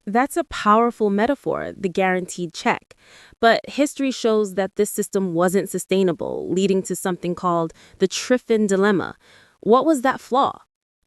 That's a powerful metaphor, the guaranteed check. But history shows that this system wasn't sustainable, leading to something called the Triffin dilemma. What was that flaw?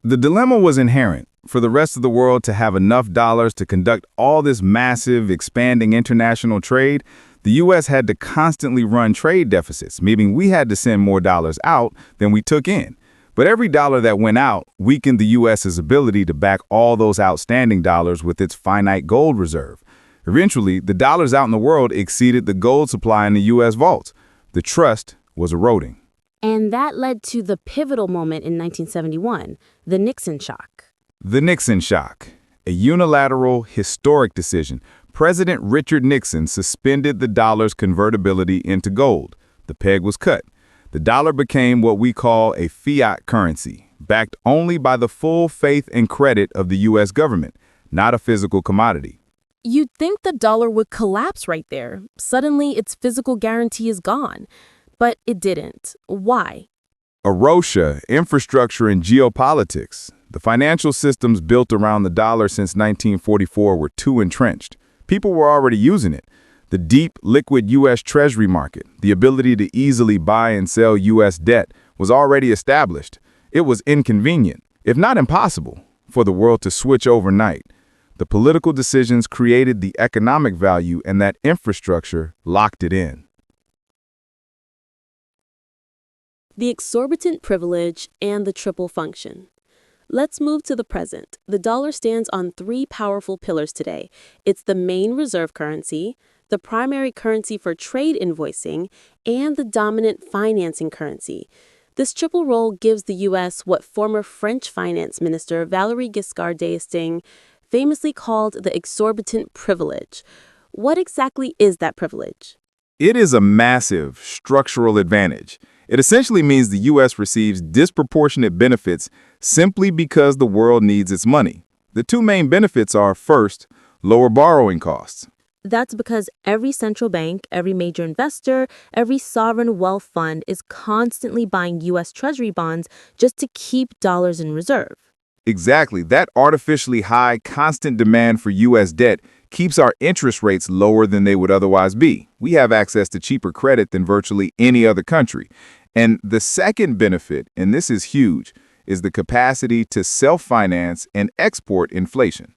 The dilemma was inherent. For the rest of the world to have enough dollars to conduct all this massive, expanding international trade, the U.S. had to constantly run trade deficits, meaning we had to send more dollars out than we took in. But every dollar that went out weakened the U.S.'s ability to back all those outstanding dollars with its finite gold reserve. Eventually, the dollars out in the world exceeded the gold supply in the U.S. vaults. The trust was eroding. And that led to the pivotal moment in 1971, the Nixon shock. The Nixon shock, a unilateral, historic decision. President Richard Nixon suspended the dollar's convertibility into gold. The peg was cut. The dollar became what we call a fiat currency, backed only by the full faith and credit of the U.S. government, not a physical commodity. You'd think the dollar would collapse right there. Suddenly, its physical guarantee is gone. But it didn't. Why? Erosion, infrastructure, and geopolitics. The financial systems built around the dollar since 1944 were too entrenched. People were already using it. The deep, liquid U.S. Treasury market, the ability to easily buy and sell U.S. debt, was already established. It was inconvenient, if not impossible, for the world to switch overnight. The political decisions created the economic value, and that infrastructure locked it in. The exorbitant privilege and the triple function. Let's move to the present. The dollar stands on three powerful pillars today. It's the main reserve currency, the primary currency for trade invoicing, and the dominant financing currency. This triple role gives the U.S. what former French Finance Minister Valéry Giscard d'Estaing famously called the exorbitant privilege. What exactly is that privilege? It is a massive structural advantage. It essentially means the U.S. receives disproportionate benefits simply because the world needs its money. The two main benefits are, first, lower borrowing costs. That's because every central bank, every major investor, every sovereign wealth fund is constantly buying U.S. Treasury bonds just to keep dollars in reserve. Exactly. That artificially high, constant demand for U.S. debt keeps our interest rates lower than they would otherwise be. We have access to cheaper credit than virtually any other country. And the second benefit, and this is huge, is the capacity to self-finance and export inflation.